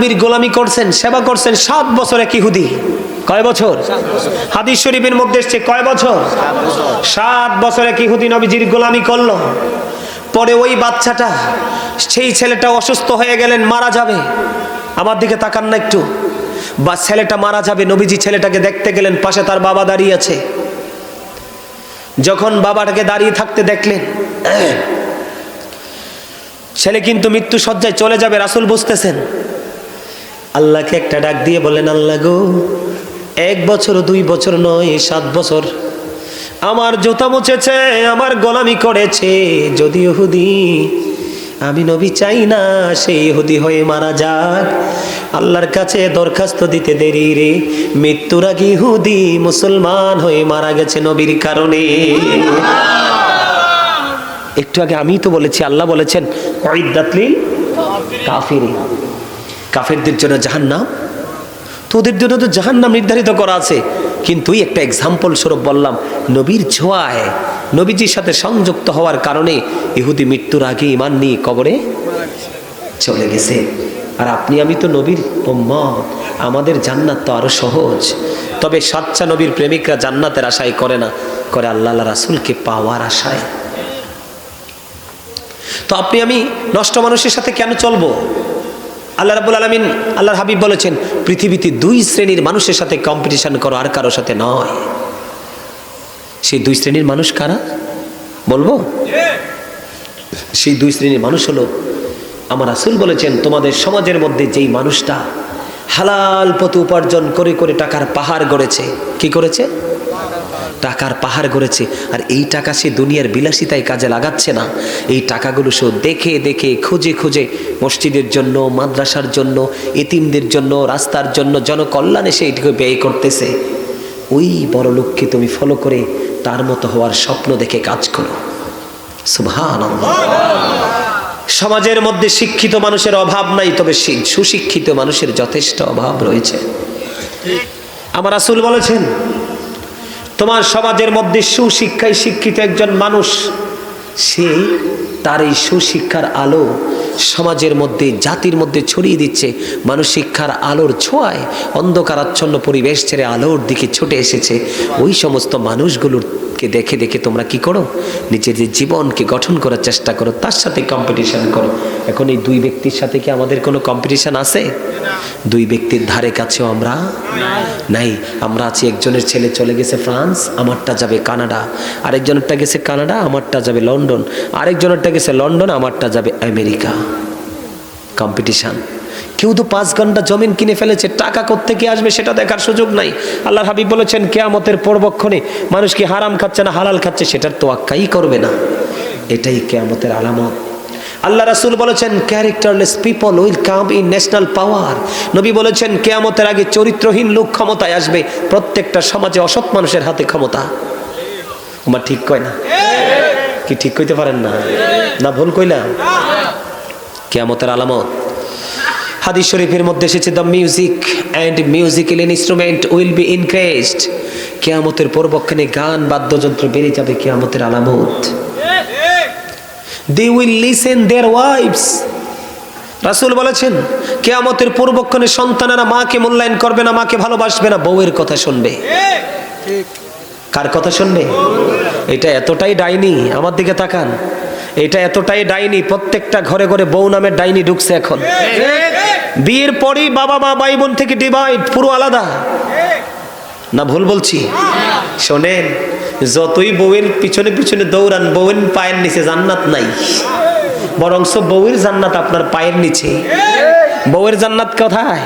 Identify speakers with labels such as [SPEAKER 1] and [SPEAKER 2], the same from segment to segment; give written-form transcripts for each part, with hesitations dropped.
[SPEAKER 1] নবীর গোলামি করছেন, সেবা করছেন 7 বছর এক ইহুদি। কয় বছর? হাদিস শরীফের মধ্যে এসেছে কয় বছর? 7 বছর এক ইহুদি নবীজির গোলামি করলো। পরে ওই বাচ্চাটা, সেই ছেলেটা অসুস্থ হয়ে গেলেন, মারা যাবে। আমার দিকে তাকান না একটু। বা ছেলেটা মারা যাবে, নবীজি ছেলেটাকে দেখতে গেলেন, পাশে তার বাবা দাঁড়িয়ে আছে। যখন বাবাটাকে দাঁড়িয়ে থাকতে দেখলেন, ছেলে কিন্তু মৃত্যু শয্যায় চলে যাবে, রাসূল বুঝতেছেন। আল্লাহকে একটা ডাক দিয়ে বলেন, আল্লাহ গো, 1 বছর 2 বছর নয়, 7 বছর আমার জুতা মুছেছে, আমার গোলামি করেছে। যদি ইহুদি, আমি নবী চাই না সেই ইহুদি হয়ে মারা যাক। আল্লাহর কাছে দরখাস্ত দিতে দেরি রে, মৃত্যুর আগে ইহুদি মুসলমান হয়ে মারা গেছে নবীর কারণে। একটু আগে আমি তো বলেছি, আল্লাহ বলেছেন উইদ্দাত লিল কাফিরিন, কাফেরদের জন্য জাহান্নাম। তোদের জন্য তো জাহান্নাম নির্ধারিত করা আছে, কিন্তু একটা এক্সাম্পল স্বরূপ বললাম, নবীর ছোঁয়ায়, নবীজির সাথে সংযুক্ত হওয়ার কারণে ইহুদি মৃত্যুর আগে ঈমান নিয়ে কবরে চলে গেছে। আর আপনি আমি তো নবীর উম্মত, আমাদের জান্নাত তো আরো সহজ। তবে সাচ্চা নবীর প্রেমিকরা জান্নাতের আশায় করে না, করে আল্লাহ রাসূলকে পাওয়ার আশায়। তো আপনি আমি নষ্ট মানুষের সাথে কেন চলবো? আল্লাহ রাব্বুল আলামিন, আল্লাহর হাবিব বলেছেন, পৃথিবীতে 2 শ্রেণীর মানুষের সাথে কম্পিটিশন করো, আর কারোর সাথে নয়। সেই 2 শ্রেণীর মানুষ কারা বলবো? সেই 2 শ্রেণীর মানুষ হলো, আমার রাসূল বলেছেন, তোমাদের সমাজের মধ্যে যেই মানুষটা হালাল পথে উপার্জন করে করে টাকার পাহাড় গড়েছে। কি করেছে? টাকার পাহাড় গড়েছে। আর এই টাকা সে দুনিয়ার বিলাসিতায় কাজে লাগাচ্ছে না, এই টাকাগুলো সে দেখে দেখে খুঁজে খুঁজে মসজিদের জন্য, মাদ্রাসার জন্য, এতিমদের জন্য, রাস্তার জন্য, জনকল্যাণে সে এটিকে ব্যয় করতেছে। ওই বড় লোককে তুমি ফলো করে তার মতো হওয়ার স্বপ্ন দেখে কাজ করো। সুবহানাল্লাহ। সমাজের মধ্যে শিক্ষিত মানুষের অভাব নাই, তবে সুশিক্ষিত মানুষের যথেষ্ট অভাব রয়েছে। আমার রাসূল বলেছেন, তোমার সমাজের মধ্যে সুশিক্ষায় শিক্ষিত একজন মানুষ, সে তার এই সুশিক্ষার আলো সমাজের মধ্যে, জাতির মধ্যে ছড়িয়ে দিচ্ছে। মানুষ শিক্ষার আলোর ছোঁয়ায় অন্ধকারাচ্ছন্ন পরিবেশ ছেড়ে আলোর দিকে ছুটে এসেছে। ওই সমস্ত মানুষগুলোকে দেখে দেখে তোমরা কি করো? নিজেদের জীবনকে গঠন করার চেষ্টা করো, তার সাথে কম্পিটিশন করো। এখন এই 2 ব্যক্তির সাথে কি আমাদের কোনো কম্পিটিশন আছে? 2 ব্যক্তির ধারে কাছেও আমরা নাই। আমরা আছি, একজনের ছেলে চলে গেছে ফ্রান্স, আমারটা যাবে কানাডা। আরেকজনেরটা গেছে কানাডা, আমারটা যাবে লন্ডন। আরেকজনেরটা গেছে লন্ডন, আমারটা যাবে আমেরিকা। কম্পিটিশন। কেউ তো 5 ঘন্টা জমিন কিনে ফেলেছে, টাকা কোত্থেকে আসবে সেটা দেখার সুযোগ নাই। আল্লাহর হাবিব বলেছেন, কিয়ামতের পূর্বক্ষণে মানুষ কি হারাম খাচ্ছে না হালাল খাচ্ছে সেটার তোয়াক্কাই করবে না। এটাই কিয়ামতের আলামত। আল্লাহ রাসূল বলেছেন, characterless people will come in national power. নবী বলেছেন, কিয়ামতের আগে চরিত্রহীন লোক ক্ষমতায় আসবে। প্রত্যেকটা সমাজে অসৎ মানুষের হাতে ক্ষমতা। আমার ঠিক কয় না? কি ঠিক কইতে পারেন না? না ভুল কইলাম? কিয়ামতের আলামত। হাদিস শরীফের মধ্যে এসেছে, the music and musical instrument will be increased. কিয়ামতের পূর্বক্ষণে গান বাদ্যযন্ত্র বেড়ে যাবে, কিয়ামতের আলামত। They will listen their wives. রাসূল বলেছেন, কিয়ামতের পূর্বক্ষণে সন্তানেরা মাকে মূল্যায়ন করবে না, মাকে ভালোবাসবে না, বউয়ের কথা শুনবে। কার কথা শুনবে? এটা এতটাই ডাইনি, আমার দিকে তাকান, এটা এতটাই ডাইনি, প্রত্যেকটা ঘরে ঘরে বউ নামের ডাইনি ঢুকছে এখন। বিয়ের পরই বাবা মা ভাই বোন থেকে ডিভাইড, পুরো আলাদা। না ভুল বলছি? শোনেন, যতই বউয়ের পিছনে পিছনে দৌড়ান, বউয়ের পায়ের নিচে জান্নাত নাই, বরংস বউয়ের জান্নাত আপনার পায়ের নিচে। বউয়ের জান্নাত কোথায়?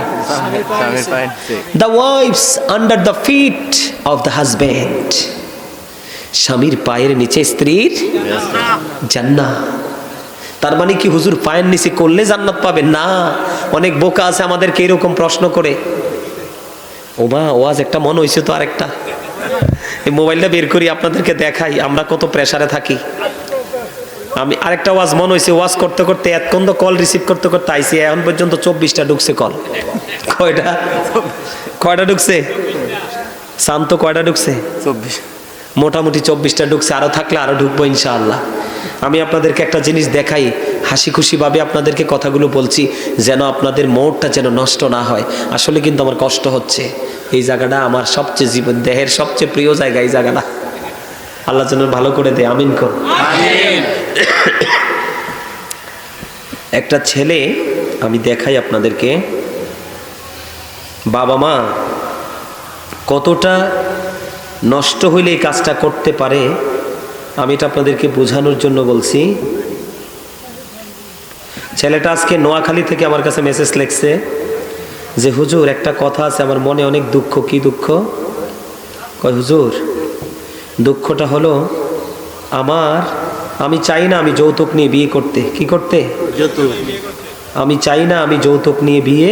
[SPEAKER 1] The wives under the feet of the husband. স্বামীর পায়ের নিচে স্ত্রীর জান্নাত। তার মানে কি হুজুর পায়ের নিচে করলে জান্নাত পাবে? না। অনেক বোকা আছে আমাদেরকে এরকম প্রশ্ন করে, ও মা ওয়াজ একটা মন হয়েছে তো আরেকটা। এই মোবাইলটা বের করি আপনাদেরকে দেখাই আমরা কত প্রেসারে থাকি। আমি আরেকটা ওয়াজ মন হয়েছে, ওয়াজ করতে করতে এতক্ষণ তো কল রিসিভ করতে করতে আইসি, এখন পর্যন্ত 24টা ঢুকছে কল। কয়টা ঢুকছে? শান্ত কয়টা ঢুকছে? মোটামুটি 24টা ঢুকছে, আরো থাকলে আরো ঢুকবো ইনশাআল্লাহ। আমি আপনাদেরকে একটা জিনিস দেখাই, হাসি খুশি ভাবে আপনাদেরকে কথাগুলো বলছি যেন আপনাদের মোড়টা যেন নষ্ট না হয়। আসলে কিন্তু আমার কষ্ট হচ্ছে, এই জায়গাটা আমার সবচেয়ে জীবন দেহের সবচেয়ে প্রিয় জায়গা, এই জায়গাটা আল্লাহ যেন ভালো করে দেয়, আমিন কর। একটা ছেলে, আমি দেখাই আপনাদেরকে, বাবা মা কতটা নষ্ট হইলে এই কাজটা করতে পারে, আমি এটা আপনাদেরকে বোঝানোর জন্য বলছি। ছেলেটা আজকে নোয়াখালী থেকে আমার কাছে মেসেজ লিখছে যে হুজুর একটা কথা আছে, আমার মনে অনেক দুঃখ। কি দুঃখ? কয় হুজুর দুঃখটা হলো আমি চাই না আমি যৌতুক নিয়ে বিয়ে করতে। কি করতে? আমি চাই না আমি যৌতুক নিয়ে বিয়ে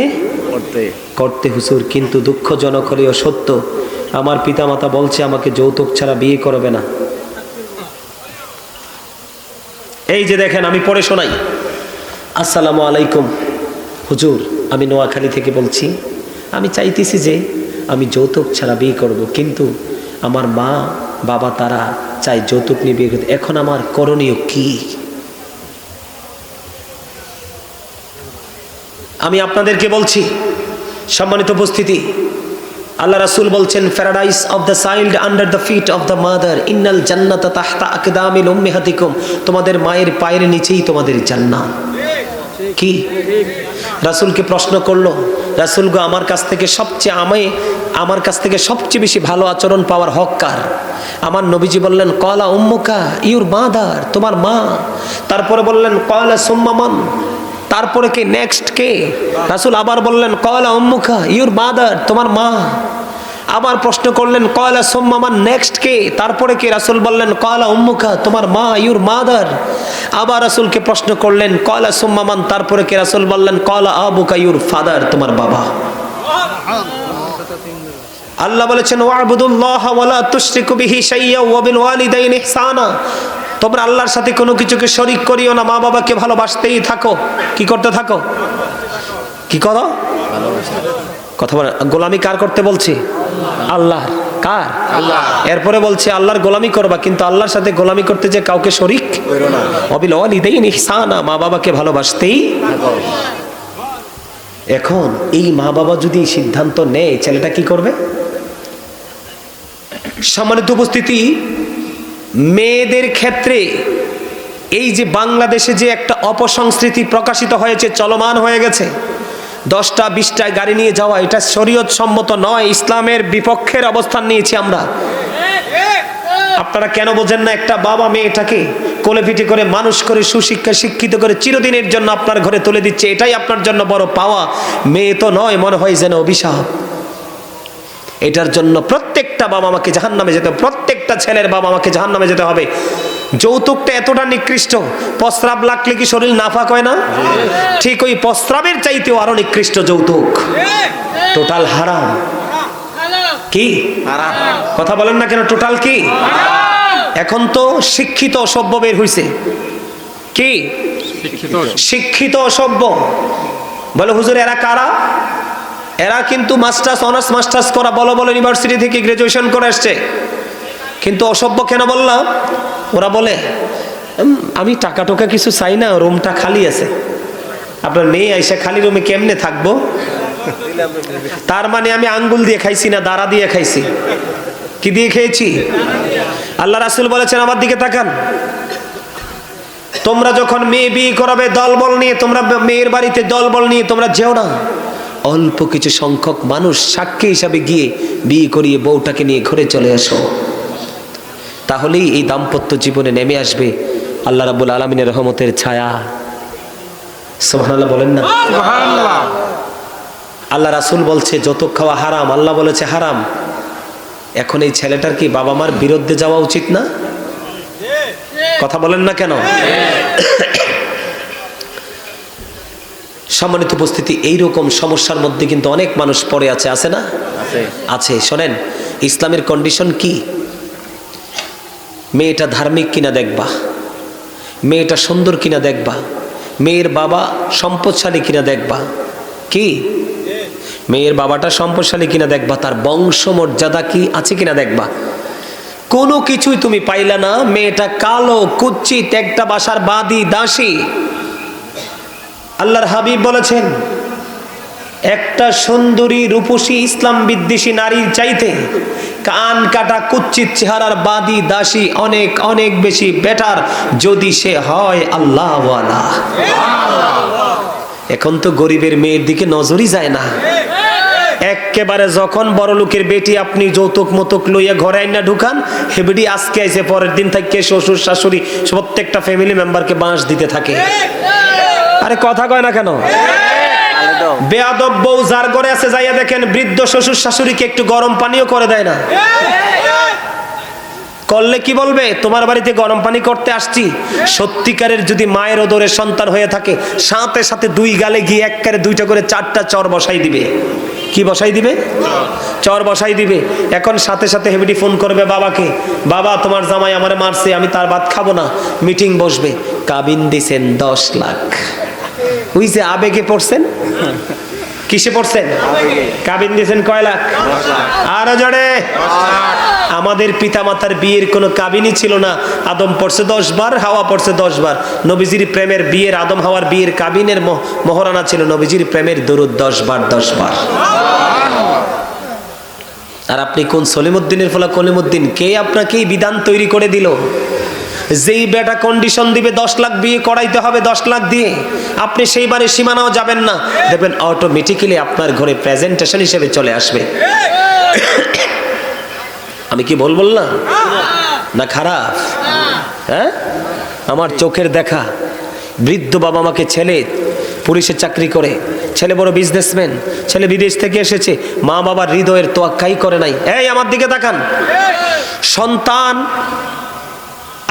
[SPEAKER 1] করতে হুজুর, কিন্তু দুঃখজনক হলেও সত্য, আমার পিতামাতা বলছে আমাকে যৌতুক ছাড়া বিয়ে করবে না। এই যে দেখেন, আমি পড়ে শোনাই। আসসালামু আলাইকুম হুজুর, আমি নোয়াখালী থেকে বলছি, আমি চাইতেছি যে আমি যৌতুক ছাড়া বিয়ে করব, কিন্তু আমার মা বাবা তারা চাই যৌতুক নিয়ে বিয়ে করতে। এখন আমার করণীয় কি? আমি আপনাদেরকে বলছি, সম্মানিত উপস্থিতি, আল্লাহ রাসূল বলছেন, paradise of the child under the feet of the mother, ইন্নাল জান্নাতা তাহতা আকদামিল উম্মাহাতিকুম, তোমাদের মায়ের পায়ের নিচেই তোমাদের জান্নাত। কি? রাসূলকে প্রশ্ন করলো, রাসূল গো, আমার কাছ থেকে সবচেয়ে বেশি ভালো আচরণ পাওয়ার হক কার? আমার নবীজি বললেন, ক্বালা উম্মুকা, ইউর মাদার, তোমার মা। তারপরে বললেন, ক্বালা সুম্মা মান, তারপরে কে? নেক্সট কে? রাসূল আবার বললেন, ক্বালা উম্মুকা, ইউর মাদার, তোমার মা। আবার প্রশ্ন করলেন, ক্বালা সুম্মা মান, নেক্সট কে? তারপরে কে? রাসূল বললেন, ক্বালা উম্মুকা, তোমার মা, ইউর মাদার। আবার রাসূলকে প্রশ্ন করলেন, ক্বালা সুম্মা মান, তারপরে কে? রাসূল বললেন, ক্বালা আবুকা, ইউর ফাদার, তোমার বাবা। আল্লাহ বলেছেন, ওয়া'বুদুল্লাহ ওয়া লা তুশরিকু বিহি শাইয়্যা ওয়া বিল ওয়ালিদাইনি ইহসানা, তোমরা আল্লাহর সাথে কোনো কিছুকে শরীক করিও না, মা বাবাকে ভালোবাসতেই থাকো। কি করতে থাকো? কি করো? কথা বলে। গোলামি কার করতে বলছি? আল্লাহর। কার? আল্লাহ। এরপরে বলছে আল্লাহর গোলামি করবা, কিন্তু আল্লাহর সাথে গোলামি করতে যে কাউকে শরীক করো না। ওয়া বিল ওয়ালিদাইনি ইহসানা, মা বাবাকে ভালোবাসতেই থাকো। এখন এই মা বাবা যদি সিদ্ধান্ত নেয়, ছেলেটা কি করবে? সম্মানিত উপস্থিতি, মেয়েদের ক্ষেত্রে এই যে বাংলাদেশে যে একটা অপসংস্কৃতি প্রকাশিত হয়েছে, চলমান হয়ে গেছে, 10টা 20টায় গাড়ি নিয়ে যাওয়া, এটা শরীয়ত সম্মত নয়, ইসলামের বিপক্ষের অবস্থান নিয়েছি আমরা। আপনারা কেন বোঝেন না? একটা বাবা মেয়েটাকে কোলেপিঠে করে মানুষ করে সুশিক্ষা শিক্ষিত করে চিরদিনের জন্য আপনার ঘরে তুলে দিচ্ছে, এটাই আপনার জন্য বড় পাওয়া। মেয়ে তো নয়, মনে হয় যেন অভিশাপ। এটার জন্য প্রত্যেকটা বাবা মাকে জাহান্নামে যেতে হবে, প্রত্যেকটা ছেলের বাবা মাকে জাহান্নামে যেতে হবে। যৌতুকটা এতটা নিকৃষ্ট, প্রস্রাব লাগলে কি শরীর নাফাক হয় না? ঠিক ওই প্রস্রাবের চাইতেও আরো নিকৃষ্ট যৌতুক, টোটাল হারাম। কি কথা বলেন না কেন? টোটাল কি? এখন তো শিক্ষিত অসভ্য বের হইছে। কি শিক্ষিত অসভ্য? বলে হুজুর এরা কারা? এরা কিন্তু মাস্টার্স, অনার্স মাস্টার্স করা, বলো বলো ইউনিভার্সিটি থেকে গ্রাজুয়েশন করে আসছে। কিন্তু অসভ্য কেন বললাম? ওরা বলে আমি টাকা টোকা কিছু চাই না, রুমটা খালি আছে। আপনার মেয়ে আইসা খালি রুমে কেমনে থাকবো? তার মানে আমি আঙ্গুল দিয়ে খাইছি না, দাঁড়া দিয়ে খাইছি। কি দিয়ে খেয়েছি? আল্লাহ রাসূল বলেছেন, আমার দিকে তাকান, তোমরা যখন মেয়ে বিয়ে করাবে দলবল নিয়ে, তোমরা মেয়ের বাড়িতে দলবল নিয়ে তোমরা যেও না। অল্প কিছু সংখ্যক মানুষ সাক্ষী হিসাবে গিয়ে বিয়ে করিয়ে বউটাকে নিয়ে ঘরে চলে আসো, তাহলেই এই দাম্পত্য জীবনে নেমে আসবে আল্লাহ রাব্বুল আলামিনের রহমতের ছায়া। সুবহানাল্লাহ বলেন না? সুবহানাল্লাহ। আল্লাহ রাসূল বলছে যৌতুক খাওয়া হারাম, আল্লাহ বলেছে হারাম। এখন এই ছেলেটার কি বাবা মার বিরুদ্ধে যাওয়া উচিত না? কথা বলেন না কেন? সম্মানিত উপস্থিতি, এইরকম সমস্যার মধ্যে কিন্তু অনেক মানুষ পড়ে আছে, আছে না? আছে। শোনেন, ইসলামের কন্ডিশন কি? মেয়েটা ধার্মিক কিনা দেখবা, মেয়েটা সুন্দর কিনা দেখবা, মেয়ের বাবা সম্পদশালী কিনা দেখবা। কি মেয়ের বাবাটা সম্পদশালী কিনা দেখবা, তার বংশ মর্যাদা কি আছে কিনা দেখবা। কোনো কিছুই তুমি পাইলা না, মেয়েটা কালো কুচ্ছিত, একটা বাসার বাদী দাসী। আল্লাহর হাবিব বলেছেন একটা সুন্দরী রূপসী ইসলাম বিদ্বেষী নারীর চাইতে কান কাটা কুচ্ছিত চেহারার বাদী দাসী অনেক অনেক বেশি বেটার, যদি সে হয় আল্লাহওয়ালা। এখন তো গরিবের মেয়ের দিকে নজরই যায় না। একেবারে যখন বড় লোকের বেটি আপনি যৌতুক মতুক লইয়া ঘরে আইনা ঢুকান, হেবেডি আজকে আইসে পরের দিন থেকে শ্বশুর শাশুড়ি প্রত্যেকটা ফ্যামিলি মেম্বারকে বাঁশ দিতে থাকে। আরে কথা কয় না কেন? বেয়াদব বউ যার ঘরে আছে যাইয়া দেখেন বৃদ্ধ শ্বশুর শাশুড়িকে একটু গরম পানিও করে দেয় না। করলে কি বলবে? তোমার বাড়িতে গরম পানি করতে আসছি। সত্যিকারের যদি মায়ের ওদরের সন্তান হয়ে থাকে, সাথে সাথে দুই গালে গিয়ে একবারে দুইটা করে চারটা চর বসাই দিবে। কি বসাই দিবে? চর বসাই দিবে। এখন সাথে সাথে হেবিডি ফোন করবে বাবাকে, বাবা তোমার জামাই আমারে মারছে, আমি তার ভাত খাবো না। মিটিং বসবে, কাবিন দিছেন 10 লাখ। ওই যে আবেগে পড়ছেন, কিসে পড়ছেন? কাবিন দিয়েছেন কয় লাখ? আরো জোরে। আমাদের পিতামাতার বিয়ের কোনো কাবিনই ছিল না। আদম পড়ছে 10 বার, হাওয়া পড়ছে 10 বার। নবীজির প্রেমের বিয়ের, আদম হাওয়ার বিয়ের কাবিনের মহরানা ছিল নবীজির প্রেমের দরুদ 10 বার 10 বার। আর আপনি কোন সলিমুদ্দিনের ফলা কলিমুদ্দিন? কে আপনাকে বিধান তৈরি করে দিল যেই বেটা কন্ডিশন দিবে 10 লাখ বিয়ে করাইতে হবে 10 লাখ দিয়ে, আপনি সেইবারে সীমানাও যাবেন না, দেখবেন অটোমেটিক্যালি আপনার ঘরে প্রেজেন্টেশন হিসেবে চলে আসবে। আমি কি বললাম না খারাপ? হ্যাঁ, আমার চোখের দেখা বৃদ্ধ বাবা মাকে, ছেলে পুলিশে চাকরি করে, ছেলে বড় বিজনেসম্যান, ছেলে বিদেশ থেকে এসেছে, মা বাবার হৃদয়ের তোয়াক্কাই করে নাই। এই আমার দিকে তাকান। সন্তান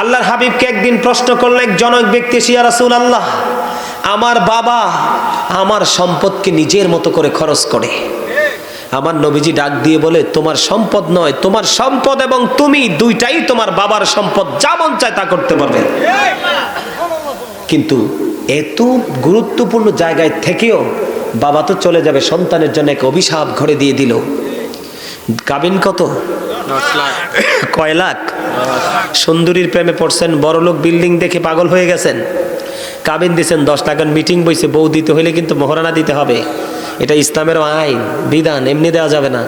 [SPEAKER 1] আল্লাহর হাবিবকে একদিন প্রশ্ন করলো এক জনক ব্যক্তি, ইয়া রাসূলুল্লাহ, আমার বাবা আমার সম্পদকে নিজের মতো করে খরচ করে। আমার নবীজি ডাক দিয়ে বলে, তোমার সম্পদ নয়, তোমার সম্পদ এবং তুমি দুইটাই তোমার বাবার সম্পদ, যা মন চায় তা করতে পারবে। কিন্তু এত গুরুত্বপূর্ণ জায়গায় থেকেও বাবা তো চলে যাবে, সন্তানের জন্য এক অভিশাপ ঘরে দিয়ে দিল। কাবিন কত?
[SPEAKER 2] 10 লাখ।
[SPEAKER 1] কয় লাখ? সুন্দরীর প্রেমে পড়ছেন, বড়লোক বিল্ডিং দেখে পাগল হয়ে গেছেন, কাবিন দিয়েছেন 10 লাখ। মিটিং বইছে, বউ দিতে হইলে কিন্তু মহারানা দিতে হবে, এটা ইসলামের আইন বিধান, এমনি দেওয়া যাবে না।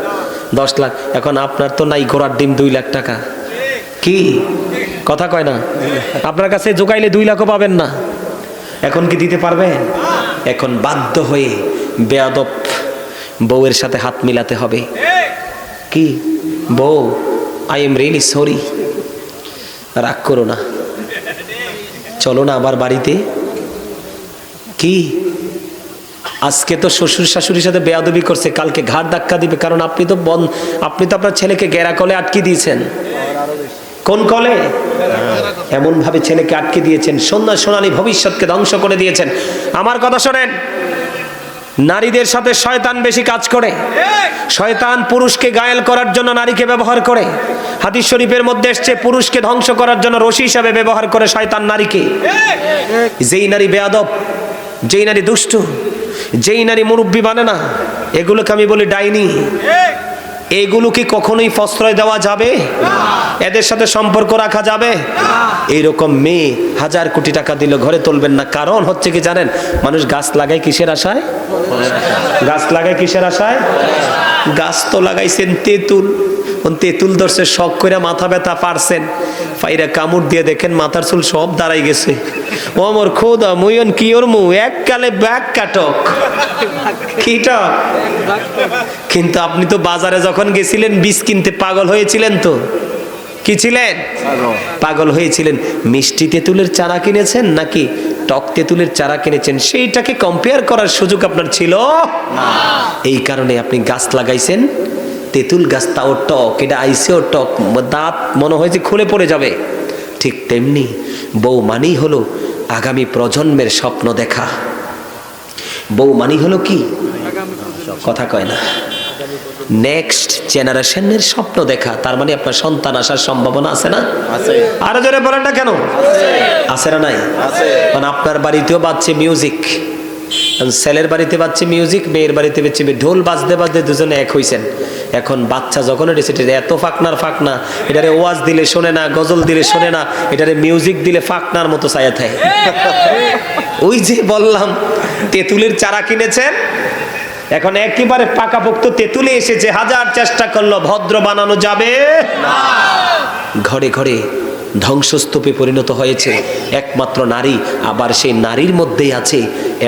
[SPEAKER 1] 10 লাখ। এখন আপনার তো নাই ঘোড়ার ডিম 2 লাখ টাকা। কি কথা কয় না? আপনার কাছে জোগাইলে 2 লাখও পাবেন না। এখন কি দিতে পারবেন? এখন বাধ্য হয়ে বেয়াদব বউয়ের সাথে হাত মিলাতে হবে। কি বউ, আই এম রিয়েলি সরি, রাগ করো না, চলো না আবার বাড়িতে। কি আজকে তো শ্বশুর শাশুড়ির সাথে বেয়াদবি করছে, কালকে ঘাড় ধাক্কা দিবে, কারণ আপনি তো আপনার ছেলেকে গেরা কলে আটকে দিয়েছেন। কোন কলে? এমন ভাবে ছেলেকে আটকে দিয়েছেন, সোনালী ভবিষ্যৎকে ধ্বংস করে দিয়েছেন। আমার কথা শোনেন, নারীদের সাথে শয়তান বেশি কাজ করে। শয়তান পুরুষকে গায়েল করার জন্য নারীকে ব্যবহার করে। হাদিস শরীফের মধ্যে এসেছে, পুরুষকে ধ্বংস করার জন্য রশি হিসাবে ব্যবহার করে শয়তান নারীকে। যেই নারী বেয়াদব, যেই নারী দুষ্টু, যেই নারী মুরব্বি মানে না, এগুলোকে আমি বলি ডাইনি। এগুলো কি কখনোই প্রশ্রয় দেওয়া যাবে? এদের সাথে সম্পর্ক রাখা যাবে? এইরকম মেয়ে 1000 কোটি টাকা দিলে ঘরে তুলবেন না। কারণ হচ্ছে কি জানেন, মানুষ গাছ লাগায় কিসের আশায়? গাছ লাগায় কিসের আশায়? গাছ তো লাগাইছেন তেঁতুল, তেঁতুল ধরছে শখ করে, মাথা ব্যথা পারছেন, পাইরা কামড় দিয়ে দেখেন মাথার চুল সব দাঁড়াই গেছে। ও আমার খোদা, মুয়ন কি ওর মু এককালে ব্যাগ কাটক কিটক। কিন্তু আপনি তো বাজারে যখন গেছিলেন বীজ কিনতে পাগল হয়েছিলেন তো? কি ছিলেন? পাগল হয়েছিলেন। মিষ্টি তেঁতুলের চারা কিনেছেন নাকি টক তেঁতুলের চারা কিনেছেন, সেইটাকে কম্পেয়ার করার সুযোগ আপনার ছিল না। এই কারণে আপনি গাছ লাগাইছেন, তেঁতুল গাছ, তাও টক, এটা আইসেও টক, দাঁত মনে হয় যে খুলে পড়ে যাবে। ঠিক তেমনি বউ মানেই হলো আগামী প্রজন্মের স্বপ্ন দেখা। বউ মানেই হলো কি? কথা কয় না, নেক্সট জেনারেশনের স্বপ্ন দেখা। তার মানে আপনার সন্তান আসার সম্ভাবনা আছে না? আছে। আরো জোরে বলেন না কেন? আছে না নাই? আছে। মানে আপনার বাড়িতেও বাজছে মিউজিক, ছেলের বাড়িতে বাজছে মিউজিক, মেয়ের বাড়িতে বাজছে, ঢোল বাজতে বাজতে দুজনে এক হইছেন। এখন বাচ্চা যখন এটা এত ফাকনার ফাকনা, এটারে ওয়াজ দিলে শোনে না, গজল দিলে শোনে না, এটারে মিউজিক দিলে ফাকনার মতো ছায়া থাকে। ওই যে বললাম তেঁতুলের চারা কিনেছেন, এখন একেবারে পাকাপোক্ত তেঁতুলে এসেছে, হাজার চেষ্টা করলো ভদ্র বানানো যাবে না। ঘরে ঘরে ধ্বংসস্তূপে পরিণত হয়েছে একমাত্র নারী, আবার সেই নারীর মধ্যেই আছে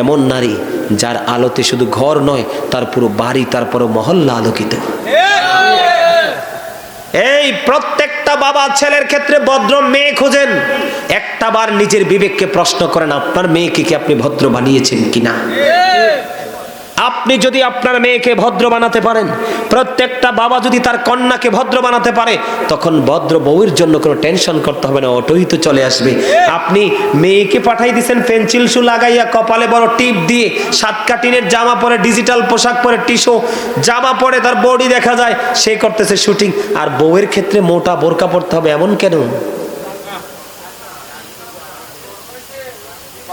[SPEAKER 1] এমন নারী যার আলোতে শুধু ঘর নয়, তার পুরো বাড়ি, তারপরও মহল্লা আলোকিত। এই প্রত্যেকটা বাবা ছেলের ক্ষেত্রে ভদ্র মেয়ে খোঁজেন, একটা বার নিজের বিবেককে প্রশ্ন করেন আপনার মেয়েকে কি আপনি ভদ্র বানিয়েছেন কিনা। আপনি যদি আপনার মেয়েকে ভদ্র বানাতে পারেন, প্রত্যেকটা বাবা যদি তার কন্যাকে ভদ্র বানাতে পারে, তখন ভদ্র বউয়ের জন্য কোনো টেনশন করতে হবে না, অটোই তো চলে আসবে। আপনি মেয়েকে পাঠাই দিয়েছেন পেন্সিল শু লাগাইয়া, কপালে বড় টিপ দিয়ে, 7 কাটিনের জামা পরে, ডিজিটাল পোশাক পরে, টিশো জামা পরে, তার বডি দেখা যায়, সে করতেছে শুটিং। আর বউয়ের ক্ষেত্রে মোটা বোরকা পরতে হবে এমন কেন?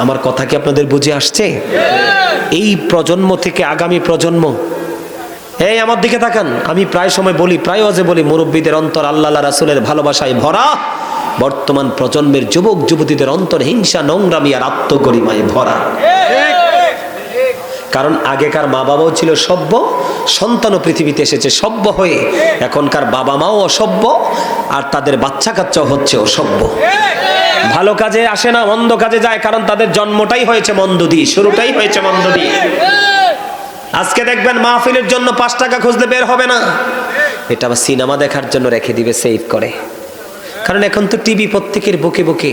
[SPEAKER 1] আমার কথা কি আপনাদের বুঝে আসছে? এই প্রজন্ম থেকে আগামী প্রজন্ম, এই আমার দিকে তাকান। আমি প্রায় সময় বলি, প্রায় ওয়াজে বলি, মুরব্বীদের অন্তর আল্লাহ রাসূলের ভালোবাসায় ভরা। বর্তমান প্রজন্মের যুবক যুবতীদের অন্তর হিংসা, নোংরামি আর আত্মগরিমায় ভরা। কারণ আগেকার মা বাবাও ছিল সভ্য, সন্তানও পৃথিবীতে এসেছে সভ্য হয়ে। এখনকার বাবা মাও অসভ্য, আর তাদের বাচ্চা কাচ্চাও হচ্ছে অসভ্য। ভালো কাজে আসে না, মন্দ কাজে যায়, কারণ তাদের জন্মটাই হয়েছে মন্দ দিয়ে, শুরুটাই হয়েছে মন্দ দিয়ে। আজকে দেখবেন মাহফিলের জন্য 5 টাকা খুঁজতে বের হবে না, এটা আবার সিনেমা দেখার জন্য রেখে দিবে, সেভ করে। কারণ এখন তো টিভি প্রত্যেকের বুকে বুকে,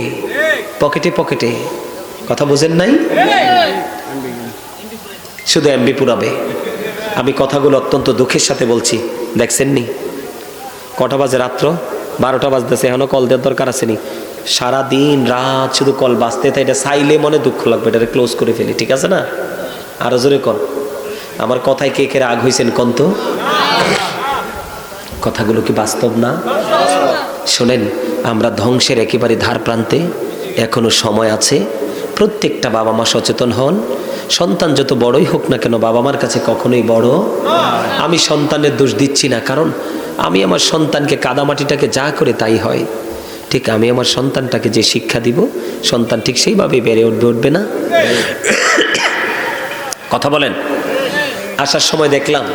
[SPEAKER 1] পকেটে পকেটে। কথা বুঝেন নাই? শুধু এমবি পুরাবে। আমি কথাগুলো অত্যন্ত দুঃখের সাথে বলছি। দেখছেন নি কটা বাজে? রাত্র 12টা বাজতেছে, এখনো কল দেওয়ার দরকার আসেনি। সারাদিন রাত শুধু কল বাজতে থাকে, এটা চাইলে মনে দুঃখ লাগবে, এটা ক্লোজ করে ফেলি, ঠিক আছে না? আরো জোরে কল। আমার কথায় কে কে রাগ হয়েছেন কোন তো? কথাগুলো কি বাস্তব না? শোনেন, আমরা ধ্বংসের একেবারে ধার প্রান্তে, এখনো সময় আছে। প্রত্যেকটা বাবা মা সচেতন হন। সন্তান যত বড়ই হোক না কেন, বাবা মার কাছে কখনোই বড়। আমি সন্তানের দোষ দিচ্ছি না, কারণ আমি আমার সন্তানকে, কাদামাটিটাকে যা করে তাই হয়, ঠিক আমি আমার সন্তানটাকে যে শিক্ষা দিব, সন্তান ঠিক সেইভাবে বেড়ে উঠবে, উঠবে না? কথা বলেন। আসার সময় দেখলাম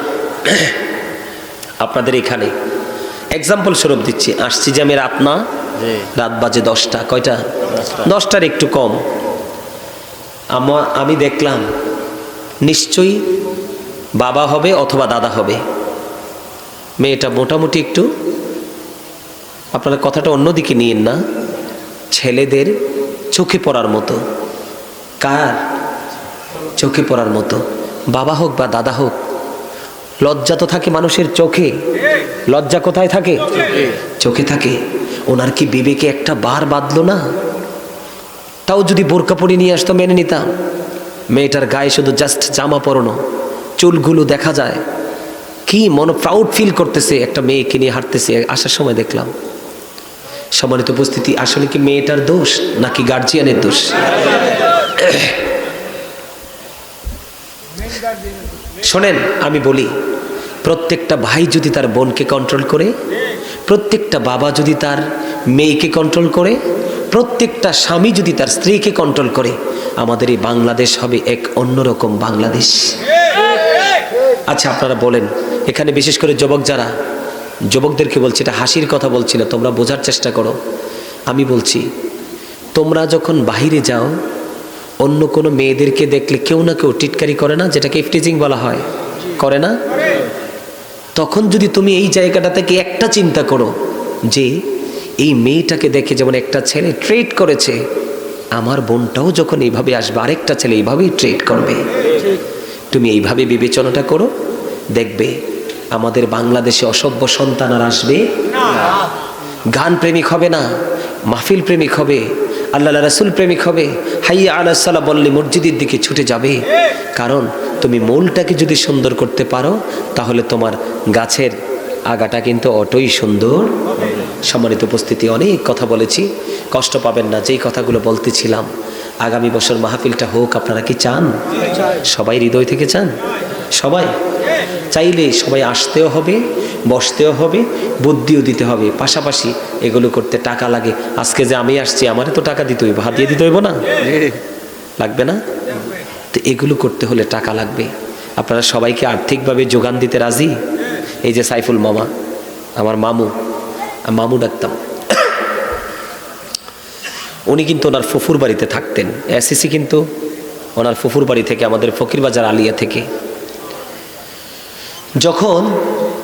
[SPEAKER 1] আপনাদের এখানে, এক্সাম্পল স্বরূপ দিচ্ছি, আসছি যে আমি রাত না, রাত বাজে 10টা, কয়টা? 10টার একটু কম। আমি দেখলাম নিশ্চয়ই বাবা হবে অথবা দাদা হবে। মেয়েটা মোটামুটি একটু, আপনারা কথাটা অন্যদিকে নিয়েন না, ছেলেদের চোখে পড়ার মতো। কার চোখে পড়ার মতো? বাবা হোক বা দাদা হোক, লজ্জা তো থাকে মানুষের চোখে। লজ্জা কোথায় থাকে? চোখে থাকে। ওনার কি বিবেকে একটা বার বাঁধলো না? তাও যদি বোরকা পরে নিয়ে আসতো মেনে নিতাম। মেয়েটার গায়ে শুধু জাস্ট জামা পরানো, চুলগুলো দেখা যায়, কি প্রাউড ফিল করতেছে, একটা মেয়েকে নিয়ে হাঁটতেছে। আসার সময় দেখলাম। সম্মানিত উপস্থিতি, আসলে কি মেয়েটার দোষ নাকি গার্জিয়ানের দোষ? শোনেন, আমি বলি, প্রত্যেকটা ভাই যদি তার বোনকে কন্ট্রোল করে, প্রত্যেকটা বাবা যদি তার মেয়েকে কন্ট্রোল করে, প্রত্যেকটা স্বামী যদি তার স্ত্রীকে কন্ট্রোল করে, আমাদের এই বাংলাদেশ হবে এক অন্যরকম বাংলাদেশ। আচ্ছা আপনারা বলেন, এখানে বিশেষ করে যুবক যারা, যুবকদেরকে বলছি, এটা হাসির কথা বলছি না, তোমরা বোঝার চেষ্টা করো। আমি বলছি, তোমরা যখন বাহিরে যাও, অন্য কোনো মেয়েদেরকে দেখলে কেউ না কেউ টিটকারি করে না, যেটাকে ইফটিজিং বলা হয়, করে না? তখন যদি তুমি এই জায়গাটা থেকে একটা চিন্তা করো যে এই মেয়েটাকে দেখে যেমন একটা ছেলে ট্রিট করেছে, আমার বোনটাও যখন এইভাবে আসবে, আরেকটা ছেলে এইভাবেই ট্রিট করবে। তুমি এইভাবে বিবেচনাটা করো, দেখবে আমাদের বাংলাদেশে অসভ্য সন্তান আর আসবে না। গান প্রেমিক হবে না, মাহফিল প্রেমিক হবে, আল্লাহ রাসূল প্রেমিক হবে, হাইয়া আলাস সালাহ বললে মসজিদের দিকে ছুটে যাবে। কারণ তুমি মূলটাকে যদি সুন্দর করতে পারো, তাহলে তোমার গাছের আগাটা কিন্তু অতই সুন্দর। সম্মানিত উপস্থিতি, অনেক কথা বলেছি, কষ্ট পাবেন না। যেই কথাগুলো বলতেছিলাম, আগামী বছর মাহফিলটা হোক, আপনারা কি চান? সবাই হৃদয় থেকে চান? সবাই চাইলে সবাই আসতেও হবে, বসতেও হবে, বুদ্ধিও দিতে হবে। পাশাপাশি এগুলো করতে টাকা লাগে। আজকে যে আমি আসছি, আমারে তো টাকা দিতে হইব, হাত দিয়ে দিতে হইব না? লাগবে না? তো এগুলো করতে হলে টাকা লাগবে। আপনারা সবাইকে আর্থিকভাবে যোগান দিতে রাজি? এই যে সাইফুল মামা, আমার মামু, মামু ডাকতাম, উনি কিন্তু ওনার ফুফুর বাড়িতে থাকতেন। এসিসি কিন্তু ওনার ফুফুর বাড়ি থেকে, আমাদের ফকিরবাজার আলিয়া থেকে। যখন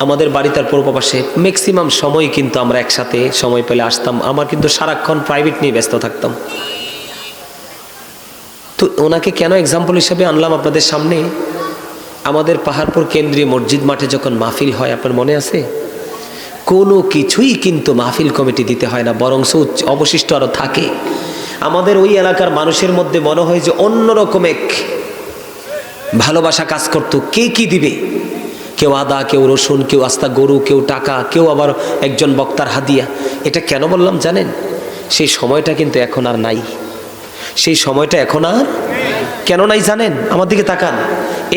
[SPEAKER 1] আমাদের বাড়ি তার পূর্ব পাশে, ম্যাক্সিমাম সময় কিন্তু আমরা একসাথে সময় পেলে আসতাম। আমার কিন্তু সারাক্ষণ প্রাইভেট নিয়ে ব্যস্ত থাকতাম। তো ওনাকে কেন এক্সাম্পল হিসেবে আনলাম আপনাদের সামনে? আমাদের পাহাড়পুর কেন্দ্রীয় মসজিদ মাঠে যখন মাহফিল হয়, আপনার মনে আছে? কোনো কিছুই কিন্তু মাহফিল কমিটি দিতে হয় না, বরং অবশিষ্ট আরও থাকে। আমাদের ওই এলাকার মানুষের মধ্যে মনে হয় যে অন্যরকম এক ভালোবাসা কাজ করতো। কে কি দিবে? কেউ আদা, কেউ রসুন, কেউ আস্তা গরু, কেউ টাকা, কেউ আবার একজন বক্তার হাদিয়া। এটা কেন বললাম জানেন? সেই সময়টা কিন্তু এখন আর নাই। সেই সময়টা এখন আর কেন নাই জানেন? আমার দিকে তাকান।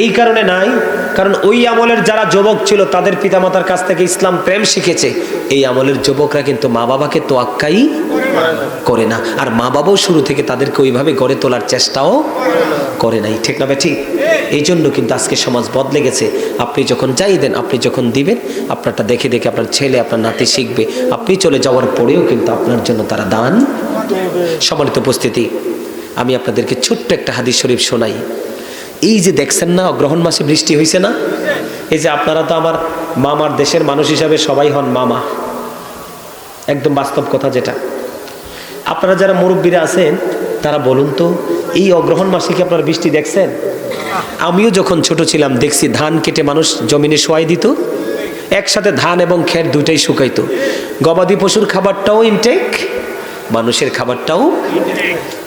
[SPEAKER 1] এই কারণে নাই, কারণ ওই আমলের যারা যুবক ছিল তাদের পিতামাতার কাছ থেকে ইসলাম প্রেম শিখেছে। এই আমলের যুবকরা কিন্তু মা বাবাকে তোয়াক্কাই করে না, আর মা বাবাও শুরু থেকে তাদেরকে ওইভাবে গড়ে তোলার চেষ্টাও করে নাই। ঠিক না ভাই? ঠিক। এই জন্য কিন্তু আজকে সমাজ বদলে গেছে। আপনি যখন যাই দেন, আপনি যখন দিবেন, আপনারটা দেখে দেখে আপনার ছেলে, আপনার নাতি শিখবে। আপনি চলে যাওয়ার পরেও কিন্তু আপনার জন্য তারা দান। সম্মানিত উপস্থিতি, আমি আপনাদেরকে ছোট্ট একটা হাদিস শরীফ শোনাই। এই যে দেখছেন না, অগ্রহণ মাসে বৃষ্টি হয়েছে না? এই যে আপনারা তো আমার মামার দেশের মানুষ হিসাবে সবাই হন মামা, একদম বাস্তব কথা যেটা। আপনারা যারা মুরব্বীরা আছেন তারা বলুন তো, এই অগ্রহণ মাসে কি আপনারা বৃষ্টি দেখছেন? আমিও যখন ছোট ছিলাম দেখছি ধান কেটে মানুষ জমিনে শোয়াই দিত, একসাথে ধান এবং খের দুইটাই শুকাইতো। গবাদি পশুর খাবারটাও ইনটেক, মানুষের খাবারটাও।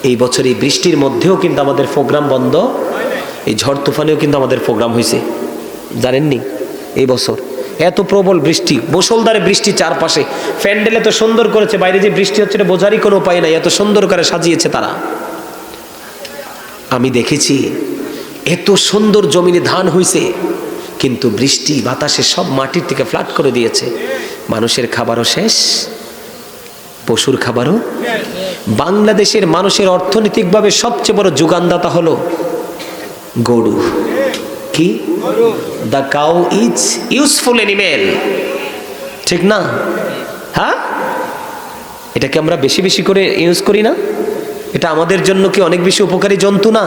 [SPEAKER 1] এই বছর এই বৃষ্টির মধ্যেও কিন্তু আমাদের প্রোগ্রাম বন্ধ। এই ঝড় তুফানেও কিন্তু আমাদের প্রোগ্রাম হয়েছে, জানেননি? এই বছর এত প্রবল বৃষ্টি, মুষলধারে বৃষ্টি চারপাশে। প্যান্ডেলে তো সুন্দর করেছে, বাইরে যে বৃষ্টি হচ্ছে এটা বোঝারই কোনো উপায় নাই, এত সুন্দর করে সাজিয়েছে তারা। আমি দেখেছি এত সুন্দর জমিনে ধান হয়েছে, কিন্তু বৃষ্টি বাতাসে সব মাটির থেকে ফ্ল্যাট করে দিয়েছে। মানুষের খাবারও শেষ, পশুর খাবারও। বাংলাদেশের মানুষের অর্থনৈতিকভাবে সবচেয়ে বড় যোগানদাতা হলো গরু। কি? The cow is useful animal, ঠিক না? হ্যাঁ, এটাকে আমরা বেশি বেশি করে ইউজ করি না? এটা আমাদের জন্য কি অনেক বেশি উপকারী জন্তু না?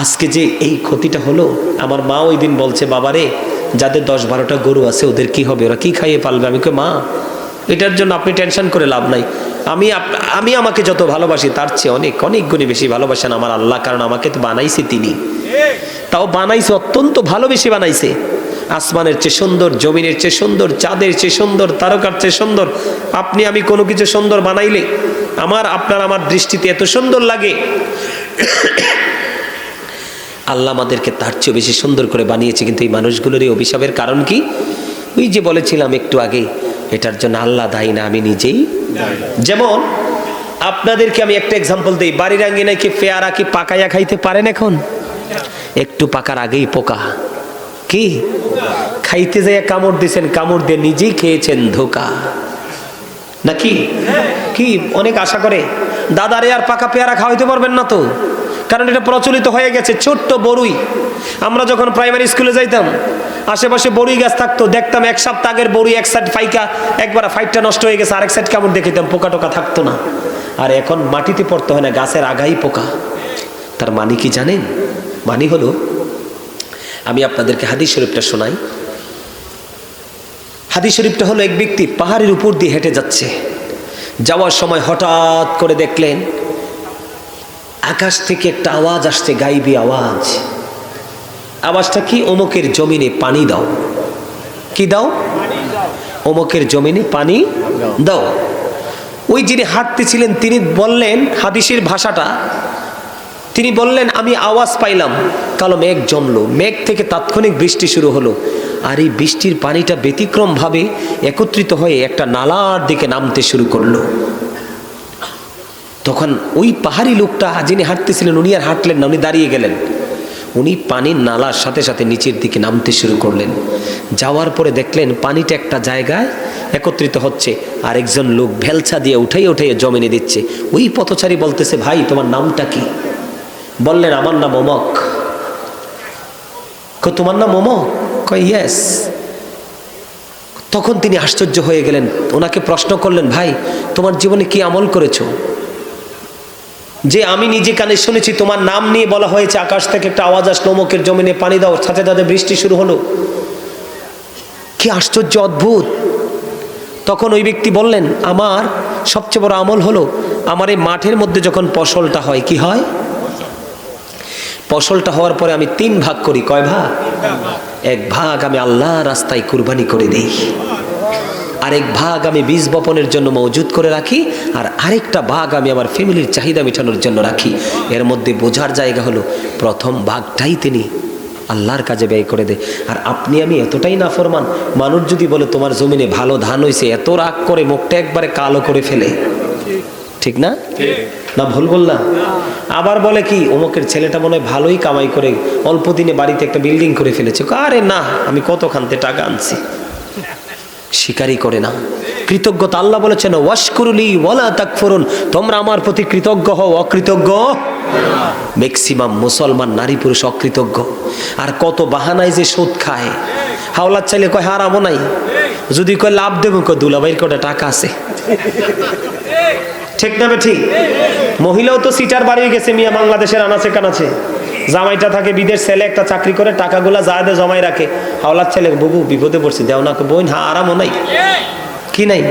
[SPEAKER 1] আজকে যে এই ক্ষতিটা হলো, আমার মা ওই দিন বলছে, বাবারে যাদের 10-12টা গরু আছে ওদের কি হবে, ওরা কি খাইয়ে পালবে? আমি কই, মা এটার জন্য আপনি টেনশন করে লাভ নাই। আমি আমাকে যত ভালোবাসি তার চেয়ে অনেক অনেক গুণে বেশি ভালোবাসেন আমার আল্লাহ, কারণ আমাকে তো বানাইছে তিনি। তাও বানাইছে অত্যন্ত ভালোবেসে বানাইছে। আসমানের চেয়ে সুন্দর, জমিনের চেয়ে সুন্দর, চাঁদের চেয়ে সুন্দর, তারকার চেয়ে সুন্দর। আপনি আমি কোনো কিছু সুন্দর বানাইলে আমার দৃষ্টিতে এত সুন্দর লাগে, আল্লাহ আমাদেরকে তার চেয়ে বেশি সুন্দর করে বানিয়েছে। কিন্তু এই মানুষগুলোর এই অভিশাপের কারণ কি? ওই যে বলেছিলাম একটু আগে, এটার জন্য আল্লাহ দায়ী না, আমি নিজেই। যেমন আপনাদেরকে আমি একটা এক্সাম্পল দিই। বাড়ির আঙ্গিনায় কি পেয়ারা কি পাকাইয়া খাইতে পারেন? এখন একটু পাকার আগেই পোকা। কি খাইতে যাইয়া কামড় দিয়েছেন, কামড় দিয়ে নিজেই খেয়েছেন ধোকা নাকি? কি অনেক আশা করে দাদারে আর পাকা পেয়ারা খাওয়াইতে পারবেন না তো, কারণ এটা প্রচলিত হয়ে গেছে। ছোট্ট বড়ুই, আমরা যখন প্রাইমারি স্কুলে যাইতাম আশেপাশে বড়ুই গাছ থাকতো, দেখতাম এক সপ্তাহ আগের বড়ুই এক সাইড ফাইকা, একবার ফাইটটা নষ্ট হয়ে গেছে, আরেক সাইড কামড় দেখিতাম, পোকা টোকা থাকতো না। আর এখন মাটিতে পড়তে হয় না, গাছের আগাই পোকা। তার মানে কি জানেন? মানে হলো, আমি আপনাদেরকে হাদিস শরীফটা শোনাই। হাদিস শরীফটা হলো, এক ব্যক্তি পাহাড়ের উপর দিয়ে হেঁটে যাচ্ছে, যাওয়ার সময় হঠাৎ করে দেখলেন আকাশ থেকে একটা আওয়াজ আসছে, গাইবি আওয়াজ। আওয়াজটা কি? অমুকের জমিনে পানি দাও। কি দাও? অমুকের জমিনে পানি দাও। ওই যিনি হাঁটতেছিলেন তিনি বললেন, হাদিসের ভাষাটা, তিনি বললেন, আমি আওয়াজ পাইলাম, কালো মেঘ জমলো, মেঘ থেকে তাৎক্ষণিক বৃষ্টি শুরু হলো। আর এই বৃষ্টির পানিটা ব্যতিক্রমভাবে একত্রিত হয়ে একটা নালার দিকে নামতে শুরু করলো। তখন ওই পাহাড়ি লোকটা যিনি হাঁটতেছিলেন উনি আর হাঁটলেন না, উনি দাঁড়িয়ে গেলেন। উনি পানির নালার সাথে সাথে নিচের দিকে নামতে শুরু করলেন। যাওয়ার পরে দেখলেন পানিটা একটা জায়গায় একত্রিত হচ্ছে, আর একজন লোক ভেলছা দিয়ে উঠাইয়ে জমিনে দিচ্ছে। ওই পথচারী বলতেছে, ভাই তোমার নামটা কি? বললেন, আমার নাম অমক। তোমার নাম অমক? কয় ইয়েস। তখন তিনি আশ্চর্য হয়ে গেলেন, ওনাকে প্রশ্ন করলেন, ভাই তোমার জীবনে কি আমল করেছো যে আমি নিজে কানে শুনেছি তোমার নাম নিয়ে বলা হয়েছে, আকাশ থেকে একটা আওয়াজ আসলো, অমুকের জমিনে পানি দাও, সাথে সাথে বৃষ্টি শুরু হলো। কি আশ্চর্য, অদ্ভুত। তখন ওই ব্যক্তি বললেন, আমার সবচেয়ে বড় আমল হলো, আমার এই মাঠের মধ্যে যখন ফসলটা হয়, কি হয়, ফসলটা হওয়ার পরে আমি 3 ভাগ করি। কয় ভাগ? 1 ভাগ আমি আল্লাহর রাস্তায় কুরবানি করে দেই, আরেক ভাগ আমি বীজ বপনের জন্য মজুদ করে রাখি, আর আরেকটা ভাগ আমি আমার ফ্যামিলির চাহিদা মেটানোর জন্য রাখি। এর মধ্যে বোঝার জায়গা হলো, প্রথম ভাগটাই তিনি আল্লাহর কাজে ব্যয় করে দেয়। আর আপনি আমি এতটাই নাফরমান, মানুষ যদি বলে তোমার জমিনে ভালো ধান হয়েছে, এত রাগ করে মুখটা একবারে কালো করে ফেলে। ঠিক না? না ভুল বললাম? আবার বলে কি, অমুকের ছেলেটা মনে হয় ভালোই কামাই করে, অল্প দিনে বাড়িতে একটা বিল্ডিং করে ফেলেছে। আরে না, আমি কতখানতে টাকা আনছি। স্বীকারই করে না। কৃতজ্ঞতা, আল্লাহ বলেছেন ওয়াশকুরুলি ওয়ালা তাকফুরুন, তোমরা আমার প্রতি কৃতজ্ঞ হও, অকৃতজ্ঞ। ম্যাক্সিমাম মুসলমান নারী পুরুষ অকৃতজ্ঞ। আর কত বাহানায় যে সুদ খায়। হাওলাত চাইলে কয় হারামও নাই, যদি কয় লাভ দেবো, কয় দুলাভাইয়ের কটা টাকা আছে। ঠিক না ঠিক? মহিলাও তো সিটার বাড়িয়ে গেছে মিয়া, বাংলাদেশের আনাচে কানাচে। জামাইটা থাকে বিদেশ, ছেলে একটা চাকরি করে, টাকাগুলা যা জমাই রাখে। হাওলার ছেলে, বুবু বিপদে পড়ছি, দেও না। বোন, হ্যাঁ আরামও নাই, কি নাই।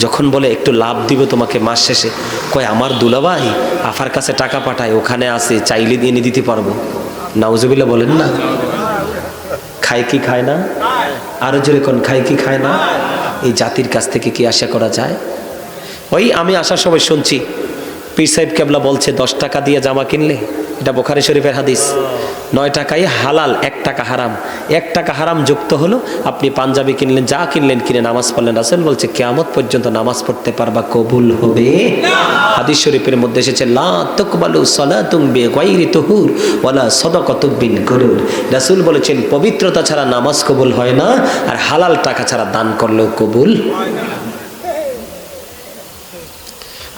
[SPEAKER 1] যখন বলে একটু লাভ দিব তোমাকে মাস শেষে, কয় আমার দুলাভাই আফার কাছে টাকা পাঠায়, ওখানে আছে, চাইলে এনে দিতে পারবো। নাউজুবিল্লাহ বলেন না। খায় কি খায় না? আরো জোরে কোন, খায় কি খায় না? এই জাতির কাছ থেকে কি আশা করা যায়? ওই আমি আসার সময় শুনছি, পীর সাহেব কেবলা বলছে 10 টাকা দিয়ে জামা কিনলে, এটা বুখারী শরীফের হাদিস, 9 টাকাই হালাল, 1 টাকা হারাম। 1 টাকা হারাম যুক্ত হলো, আপনি পাঞ্জাবি কিনলেন, যা কিনলেন কিনে নামাজ পড়লেন, রাসূল বলছে কিয়ামত পর্যন্ত নামাজ পড়তে পারবা, কবুল হবে না। হাদিস শরীফের মধ্যে এসেছে, লা তুকবালু সালাতুন বিগাইরি তুহুর ওয়ালা সাদাকাতুন বিন গুরুর। রাসূল বলেছেন, পবিত্রতা ছাড়া নামাজ কবুল হয় না, আর হালাল টাকা ছাড়া দান করলেও কবুল হয় না।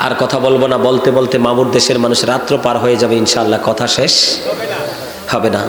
[SPEAKER 1] আর কথা বলবো না, বলতে বলতে মামুর দেশের মানুষ রাত্র পার হয়ে যাবে, ইনশাআল্লাহ কথা শেষ হবে না।